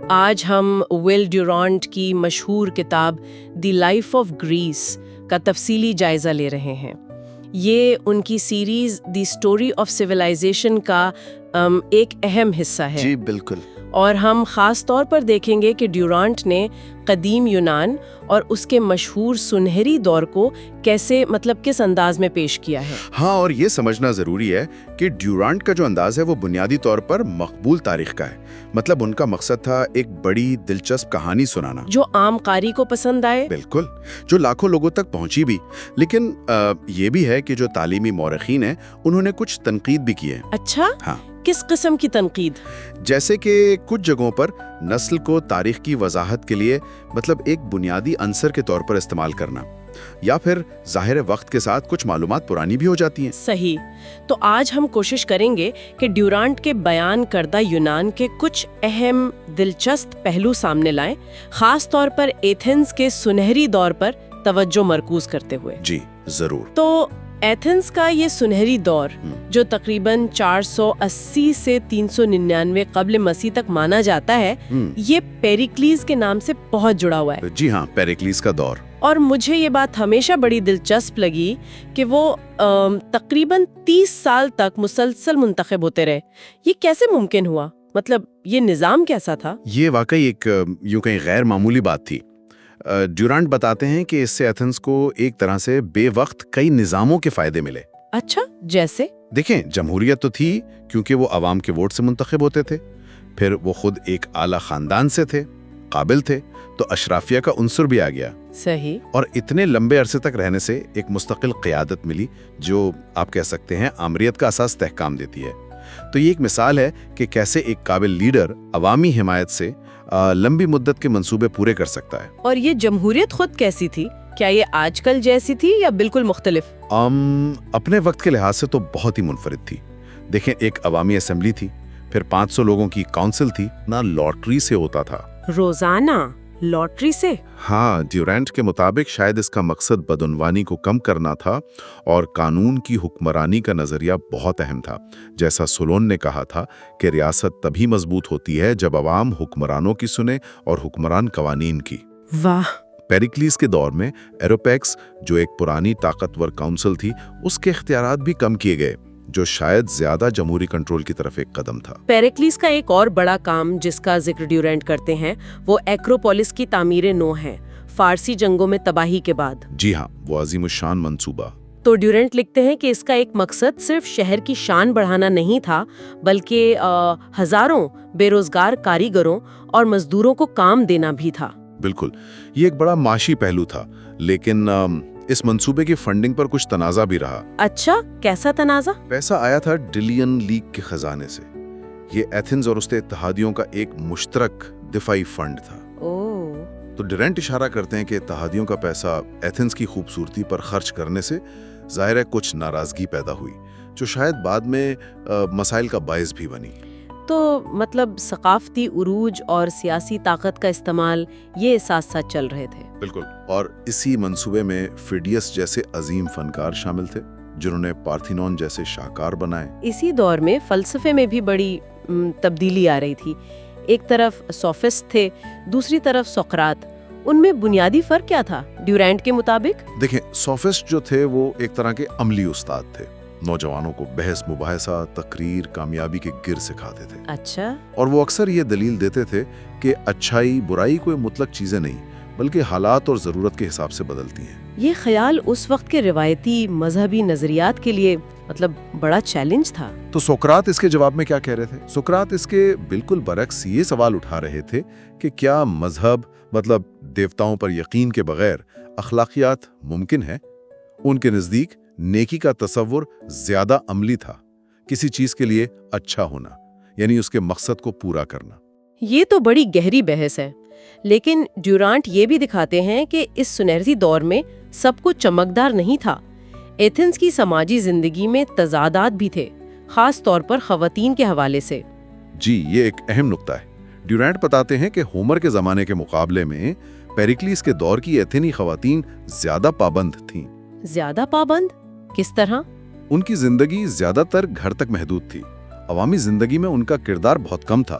آج ہم ویل ڈیورانٹ کی مشہور کتاب دی لائف آف گریس کا تفصیلی جائزہ لے رہے ہیں۔ یہ ان کی series the story of civilization کا ایک اہم حصہ ہے۔ جی بالکل۔ اور ہم خاص طور پر دیکھیں گے کہ ڈیورانٹ نے قدیم یونان اور اس کے مشہور سنہری دور کو کیسے کس انداز میں پیش کیا ہے۔ ہاں، اور یہ سمجھنا ضروری ہے کہ ڈیورانٹ کا جو انداز ہے وہ بنیادی طور پر مقبول تاریخ کا ہے۔ ان کا مقصد تھا ایک بڑی دلچسپ کہانی سنانا جو عام قاری کو پسند آئے، بالکل، جو لاکھوں لوگوں تک پہنچی بھی۔ لیکن یہ بھی ہے کہ جو تعلیمی مورخین ہیں انہوں نے کچھ تنقید بھی کی ہے۔ اچھا، ہاں، کس قسم کی تنقید؟ جیسے کہ کچھ جگہوں پر نسل کو تاریخ کی وضاحت کے لیے ایک بنیادی عنصر کے طور پر استعمال کرنا، یا پھر ظاہر وقت کے ساتھ کچھ معلومات پرانی بھی ہو جاتی ہیں۔ صحیح۔ تو آج ہم کوشش کریں گے کہ ڈیورانٹ کے بیان کردہ یونان کے کچھ اہم دلچسپ پہلو سامنے لائیں، خاص طور پر ایتھنز کے سنہری دور پر توجہ مرکوز کرتے ہوئے۔ جی ضرور۔ تو ایتھنز کا یہ سنہری دور جو تقریباً 480 سے 399 قبل مسیح تک مانا جاتا ہے، یہ پیریکلیز کے نام سے بہت جڑا ہوا ہے۔ جی ہاں، پیریکلیز کا دور۔ اور مجھے یہ بات ہمیشہ بڑی دلچسپ لگی کہ وہ تقریباً 30 سال تک مسلسل منتخب ہوتے رہے۔ یہ کیسے ممکن ہوا؟ یہ نظام کیسا تھا؟ یہ واقعی ایک یوں کہیں غیر معمولی بات تھی۔ ڈیورانٹ بتاتے ہیں کہ اس سے ایتھنز کو ایک طرح سے بے وقت کئی نظاموں کے فائدے ملے۔ اچھا، جیسے؟ دیکھیں، جمہوریت تو تھی کیونکہ وہ عوام کے ووٹ سے منتخب ہوتے تھے، پھر وہ خود ایک اعلیٰ خاندان سے تھے، قابل تھے، تو اشرافیہ کا عنصر بھی آ گیا۔ صحیح۔ اور اتنے لمبے عرصے تک رہنے سے ایک مستقل قیادت ملی جو آپ کہہ سکتے ہیں آمریت کا اساس استحکام دیتی ہے۔ تو یہ ایک مثال ہے کہ کیسے ایک قابل لیڈر عوامی حمایت سے لمبی مدت کے منصوبے پورے کر سکتا ہے۔ اور یہ جمہوریت خود کیسی تھی؟ کیا یہ آج کل جیسی تھی یا بالکل مختلف؟ اپنے وقت کے لحاظ سے تو بہت ہی منفرد تھی۔ دیکھیں، ایک عوامی اسمبلی تھی، پھر 500 لوگوں کی کونسل تھی، نہ لاٹری سے ہوتا تھا۔ روزانہ لاٹری سے؟ ہاں، ڈیورانٹ کے مطابق شاید اس کا مقصد بدعنوانی کو کم کرنا تھا، اور قانون کی حکمرانی کا نظریہ بہت اہم تھا۔ جیسا سولون نے کہا تھا کہ ریاست تبھی مضبوط ہوتی ہے جب عوام حکمرانوں کی سنے اور حکمران قوانین کی۔ واہ! پیریکلیز کے دور میں ایروپیکس، جو ایک پرانی طاقتور کونسل تھی، اس کے اختیارات بھی کم کیے گئے، جو شاید زیادہ جمہوری کنٹرول کی طرف ایک قدم تھا۔ پیریکلیز کا ایک اور بڑا کام جس کا ذکر ڈیورانٹ کرتے ہیں وہ ایکروپولس کی تعمیر نو ہے، فارسی جنگوں میں تباہی کے بعد۔ جی ہاں، وہ عظیم الشان منصوبہ۔ تو ڈیورانٹ لکھتے ہیں کہ اس کا ایک مقصد صرف شہر کی شان بڑھانا نہیں تھا، بلکہ ہزاروں بے روزگار کاریگروں اور مزدوروں کو کام دینا بھی تھا۔ بالکل، یہ ایک بڑا معاشی پہلو تھا، لیکن اس منصوبے کی فنڈنگ پر کچھ تنازع بھی رہا۔ اچھا، کیسا تنازع؟ پیسہ آیا تھا ڈیلین لیگ کے خزانے سے۔ یہ ایتھنز اور اس کے اتحادیوں کا ایک مشترک دفاعی فنڈ تھا۔ تو ڈیورانٹ اشارہ کرتے ہیں کہ اتحادیوں کا پیسہ ایتھنز کی خوبصورتی پر خرچ کرنے سے ظاہر ہے کچھ ناراضگی پیدا ہوئی، جو شاید بعد میں مسائل کا باعث بھی بنی۔ تو ثقافتی عروج اور سیاسی طاقت کا استعمال یہ ساتھ ساتھ چل رہے تھے۔ بالکل، اور اسی منصوبے میں فیڈیس جیسے عظیم فنکار شامل تھے جنہوں نے پارتھینون جیسے شاہکار بنائے۔ اسی دور میں فلسفے میں بھی بڑی تبدیلی آ رہی تھی۔ ایک طرف سوفسٹ تھے، دوسری طرف سقراط۔ ان میں بنیادی فرق کیا تھا ڈیورانٹ کے مطابق؟ دیکھیں، سوفسٹ جو تھے وہ ایک طرح کے عملی استاد تھے، نوجوانوں کو بحث مباحثہ، تقریر، کامیابی کے گر سکھاتے تھے۔ اچھا۔ اور وہ اکثر یہ دلیل دیتے تھے کہ اچھائی برائی کوئی مطلق چیزیں نہیں، بلکہ حالات اور ضرورت کے حساب سے بدلتی ہیں۔ یہ خیال اس وقت کے روایتی مذہبی نظریات کے لیے بڑا چیلنج تھا۔ تو سقراط اس کے جواب میں کیا کہہ رہے تھے؟ سقراط اس کے بالکل برعکس یہ سوال اٹھا رہے تھے کہ کیا مذہب دیوتاؤں پر یقین کے بغیر اخلاقیات ممکن ہے؟ ان کے نزدیک نیکی کا تصور زیادہ عملی تھا، کسی چیز کے لیے اچھا ہونا، یعنی اس کے مقصد کو پورا کرنا۔ یہ تو بڑی گہری بحث ہے، لیکن ڈیورانٹ یہ بھی دکھاتے ہیں کہ اس سنہری دور میں سب کچھ چمکدار نہیں تھا۔ ایتھنز کی سماجی زندگی میں تضادات بھی تھے، خاص طور پر خواتین کے حوالے سے۔ جی، یہ ایک اہم نقطہ ہے۔ ڈیورانٹ بتاتے ہیں کہ ہومر کے زمانے کے مقابلے میں پیریکلیز کے دور کی ایتھنی خواتین زیادہ پابند تھیں۔ زیادہ پابند؟ کس طرح؟ ان کی زندگی زیادہ تر گھر تک محدود تھی، عوامی زندگی میں ان کا کردار بہت کم تھا۔